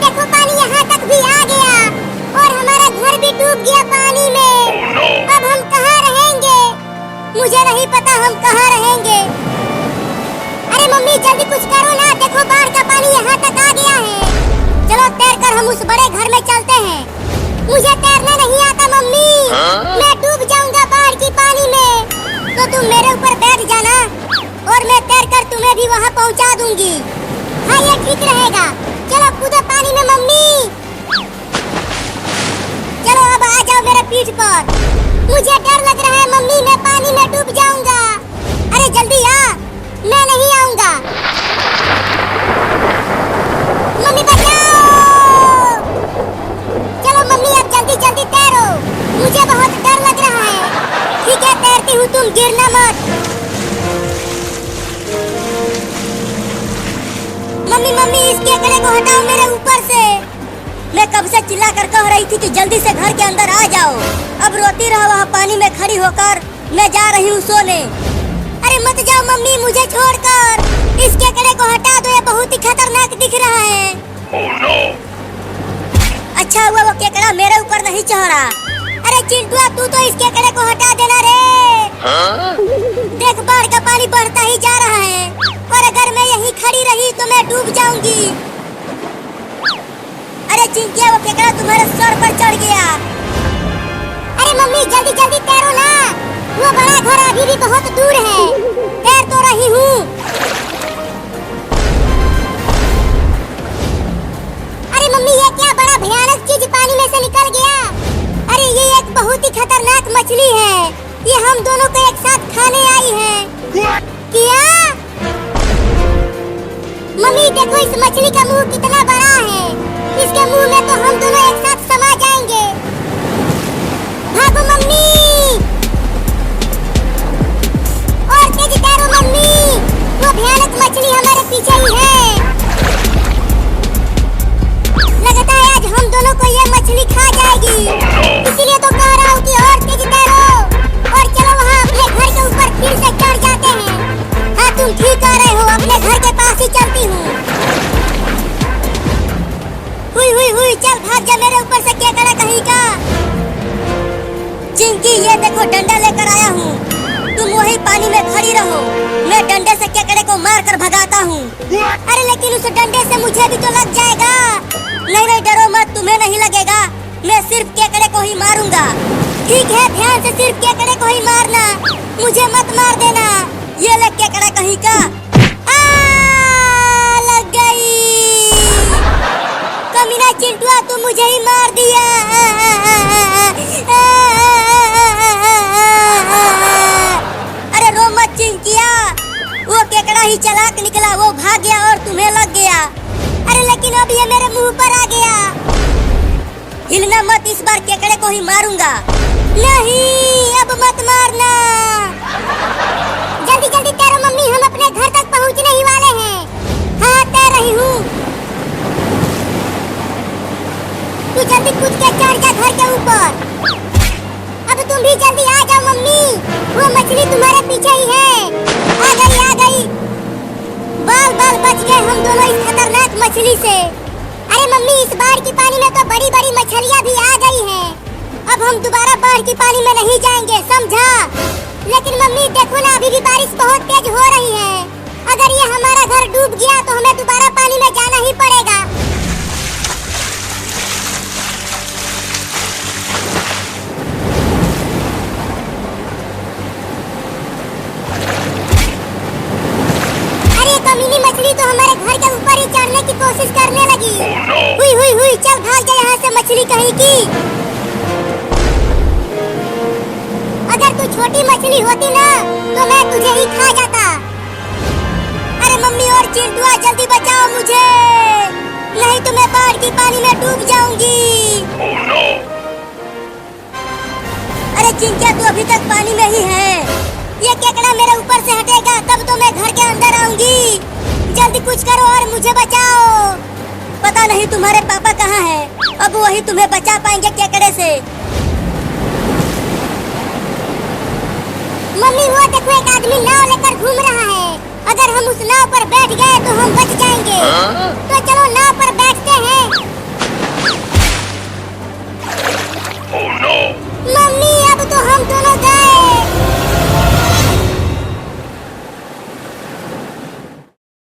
देखो पानी यहाँ तक भी आ गया और हमारा घर भी डूब गया पानी में। अब हम कहाँ रहेंगे? मुझे नहीं पता हम कहाँ रहेंगे। अरे मम्मी जल्दी कुछ करो ना, देखो बाढ़ का पानी यहाँ तक आ गया है। चलो तैर कर हम उस बड़े घर में चलते हैं। मुझे तैरना नहीं आता मम्मी, मैं डूब जाऊंगा बाढ़ की पानी में। तो तुम मेरे ऊपर बैठ जाना और मैं तैर कर तुम्हें भी वहाँ पहुँचा दूंगी। हाँ ये ठीक रहेगा। चलो कूदो पानी में मम्मी। चलो अब आ जाओ मेरे पीठ पर। मुझे डर लग रहा है मम्मी, मैं पानी में डूब जाऊंगा। अरे जल्दी आ, मैं नहीं आऊंगा। मम्मी बचाओ। चलो मम्मी अब जल्दी जल्दी तैरो, मुझे बहुत डर लग रहा है। ठीक है तैरती हूँ, तुम गिरना मत। मम्मी मम्मी इस केकड़े को हटाओ मेरे ऊपर से। मैं कब से चिल्ला कर कह रही थी कि जल्दी से घर के अंदर आ जाओ। अब रोती रहो वहाँ पानी में खड़ी होकर। मैं जा रही हूँ सोने। अरे मत जाओ मम्मी मुझे छोड़कर। इस केकड़े को हटा दो, ये बहुत ही खतरनाक दिख रहा है। Oh, no. अच्छा हुआ वो केकड़ा मेरे ऊपर नहीं चढ़ा। अरे चिंटुआ तू तो इस केकड़े को हटा देना रे। देख बाढ़ का पानी बढ़ता ही जा रहा है और अगर मैं यहीं खड़ी रही तो मैं डूब जाऊंगी। अरे चिंटिया वो केकड़ा तुम्हारे सर पर चढ़ गया। अरे मम्मी जल्दी जल्दी तैरो ना, वो बड़ा घर अभी भी बहुत दूर है। तैर तो रही हूँ। अरे मम्मी ये क्या बड़ा भयानक चीज पानी में से निकल गया। अरे ये एक बहुत ही खतरनाक मछली है, ये हम दोनों को एक साथ खाने आई है। क्या? मम्मी देखो इस मछली का मुंह कितना बड़ा है, इसके मुंह में तो हम दोनों एक साथ समा जाएंगे। भागो मम्मी और तेज तैरो मम्मी, वो भयानक मछली हमारे पीछे ही है। लगता है आज हम दोनों को ये मछली खा जाएगी, इसीलिए तो कह रहा हूँ कि और तेज तैरो और चलो वहाँ अपने घर के ऊपर फिर से चढ़ जाते हैं। हाँ तुम ठीक कह रहे हो, अपने घर के पास ही चलती हूँ। हुई हुई हुई चल भाग जा मेरे ऊपर से केकड़ा कहीं का। चिंकी ये देखो डंडा लेकर आया हूँ, तुम वही पानी में खड़ी रहो, मैं डंडे से केकड़े को मार कर भगाता हूँ। अरे लेकिन उस डंडे से मुझे भी तो लग जाएगा। नहीं नहीं डरो मत, तुम्हें नहीं लगेगा, मैं सिर्फ केकड़े को ही मारूंगा। ठीक है ध्यान से सिर्फ केकड़े को ही मारना, मुझे मत मार देना। ये ले केकड़ा कहीं का। लग गई। कमीना चिंटुआ तू मुझे ही मार दिया। अरे रो मत चिंकिया, वो केकड़ा ही चालाक निकला, वो भाग गया और तुम्हें लग गया। अरे लेकिन अब ये मेरे मुंह पर आ गया। हिलना मत, इस बार केकड़े को ही मारूंगा। नहीं अब मत मारना। जल्दी जल्दी तैरो मम्मी, हम अपने घर तक पहुंचने ही वाले हैं। हाँ तैर रही हूँ। तू जल्दी कूद के चढ़ जा घर के ऊपर। अब तुम भी जल्दी आ जाओ मम्मी, वो मछली तुम्हारे पीछे ही है। आ गई आ गई। बाल बाल बच गए हम दोनों इस खतरनाक मछली से। अरे मम्मी इस बाढ़ की पानी में तो बड़ी बड़ी मछलियाँ भी आ गई हैं। अब हम दोबारा बाढ़ की पानी में नहीं जाएंगे, समझा? लेकिन मम्मी देखो ना अभी भी बारिश बहुत तेज हो रही है। अगर ये हमारा घर डूब गया तो हमें दोबारा पानी में जाना ही पड़ेगा। अरे कमीनी मछली तो हमारे घर के ऊपर ही चढ़ने की कोशिश करने लगी। हुई हुई हुई चल भाग जा यहाँ से मछली कहीं की। अगर तू छोटी मछली होती ना तो मैं तुझे ही खा जाता। अरे मम्मी और चिंटुआ जल्दी बचाओ मुझे, नहीं तो मैं बाढ़ की पानी में डूब जाऊंगी। Oh, no. अरे चिंकिया तू अभी तक पानी में ही है, ये केकड़ा मेरे ऊपर से हटेगा तब तो मैं घर के अंदर आऊंगी। जल्दी कुछ करो और मुझे बचाओ। पता नहीं तुम्हारे पापा कहाँ हैं, अब वही तुम्हें बचा पाएंगे केकड़े से। मम्मी वो देखो एक आदमी नाव लेकर घूम रहा है, अगर हम उस नाव पर बैठ गए तो